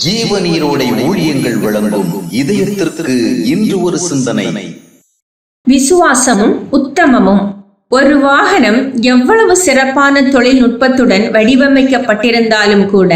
ஜீவநீரோடை ஊழியங்கள் வழங்கும் இதயத்திற்கு இன்று ஒரு சிந்தனை. விசுவாசமும் உத்தமமும். ஒரு வாகனம் எவ்வளவு சிறப்பான தொழில்நுட்பத்துடன் வடிவமைக்கப்பட்டிருந்தாலும் கூட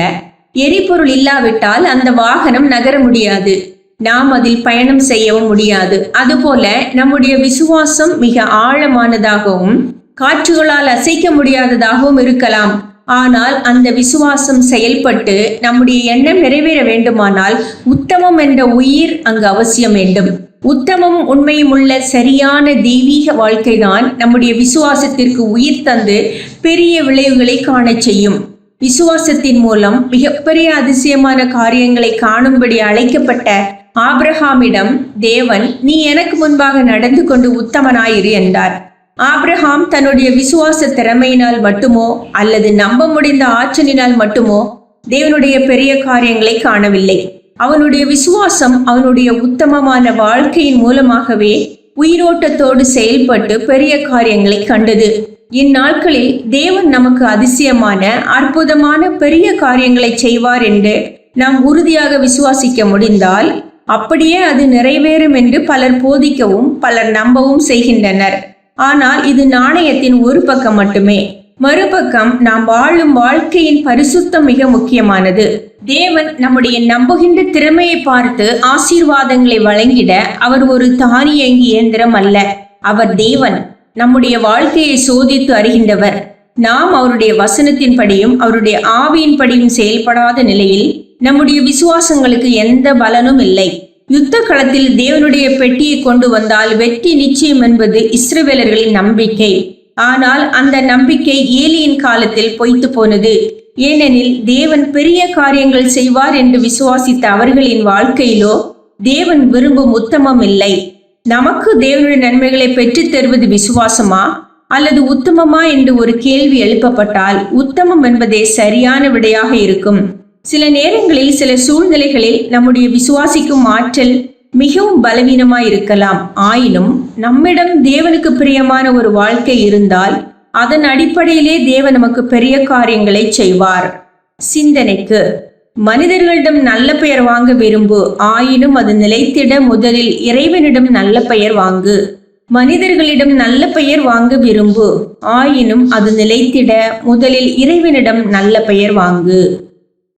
எரிபொருள் இல்லாவிட்டால் அந்த வாகனம் நகர முடியாது. நாம் அதில் பயணம் செய்யவும் முடியாது. அதுபோல நம்முடைய விசுவாசம் மிக ஆழமானதாகவும் காற்றுகளால் அசைக்க முடியாததாகவும் இருக்கலாம். ஆனால் அந்த விசுவாசம் செயல்பட்டு நம்முடைய எண்ணம் நிறைவேற வேண்டுமானால் உத்தமம் என்ற உயிர் அங்கு அவசியம் வேண்டும். உத்தமமும் உண்மையும் உள்ள சரியான தெய்வீக வாழ்க்கைதான் நம்முடைய விசுவாசத்திற்கு உயிர் தந்து பெரிய விளைவுகளை காண செய்யும். விசுவாசத்தின் மூலம் மிகப்பெரிய அதிசயமான காரியங்களை காணும்படி அழைக்கப்பட்ட ஆபிரகாமிடம் தேவன், நீ எனக்கு முன்பாக நடந்து கொண்டு உத்தமனாயிரு என்றார். ஆபிரகாம் தன்னுடைய விசுவாச திறமையினால் மட்டுமோ அல்லது நம்ப முடிந்த ஆற்றலினால் மட்டுமோ தேவனுடைய பெரிய காரியங்களை காணவில்லை. அவனுடைய விசுவாசம் அவனுடைய உத்தமமான வாழ்க்கையின் மூலமாகவே உயிரோட்டத்தோடு செயல்பட்டு பெரிய காரியங்களை கண்டது. இந்நாட்களில் தேவன் நமக்கு அதிசயமான அற்புதமான பெரிய காரியங்களை செய்வார் என்று நாம் உறுதியாக விசுவாசிக்க முடிந்தால் அப்படியே அது நிறைவேறும் என்று பலர் போதிக்கவும் பலர் நம்பவும் செய்கின்றனர். ஆனால் இது நாணயத்தின் ஒரு பக்கம் மட்டுமே. மறுபக்கம் நாம் வாழும் வாழ்க்கையின் பரிசுத்தம் மிக முக்கியமானது. தேவன் நம்முடைய நம்புகின்ற திறமையை பார்த்து ஆசீர்வாதங்களை வழங்கிட அவர் ஒரு தானியங்கி இயந்திரம் அல்ல. அவர் தேவன், நம்முடைய வாழ்க்கையை சோதித்து அறிகின்றவர். நாம் அவருடைய வசனத்தின்படியும் அவருடைய ஆவியின்படியும் செயல்படாத நிலையில் நம்முடைய விசுவாசங்களுக்கு எந்த பலனும் இல்லை. யுத்த களத்தில் தேவனுடைய பெட்டியை கொண்டு வந்தால் வெற்றி நிச்சயம் என்பது இஸ்ரவேலர்களின் நம்பிக்கை. ஆனால் அந்த நம்பிக்கை ஏலியின் காலத்தில் பொய்த்து போனது. ஏனெனில் தேவன் பெரிய காரியங்கள் செய்வார் என்று விசுவாசித்த அவர்களின் வாழ்க்கையிலோ தேவன் விரும்பும் உத்தமம் இல்லை. நமக்கு தேவனுடைய நன்மைகளை பெற்றுத் தருவது விசுவாசமா அல்லது உத்தமமா என்று ஒரு கேள்வி எழுப்பப்பட்டால் உத்தமம் என்பதே சரியான விடையாக இருக்கும். சில நேரங்களில் சில சூழ்நிலைகளில் நம்முடைய விசுவாசிக்கும் ஆற்றல் மிகவும் பலவீனமாய் இருக்கலாம். ஆயினும் நம்மிடம் தேவனுக்கு பிரியமான ஒரு வாழ்க்கை இருந்தால் அதன் அடிப்படையிலே தேவன் நமக்கு பெரிய காரியங்களை செய்வார். சிந்தனைக்கு, மனிதர்களிடம் நல்ல பெயர் வாங்க விரும்பு, ஆயினும் அது நிலைத்திட முதலில் இறைவனிடம் நல்ல பெயர் வாங்கு. மனிதர்களிடம் நல்ல பெயர் வாங்க விரும்பு, ஆயினும் அது நிலைத்திட முதலில் இறைவனிடம் நல்ல பெயர் வாங்கு.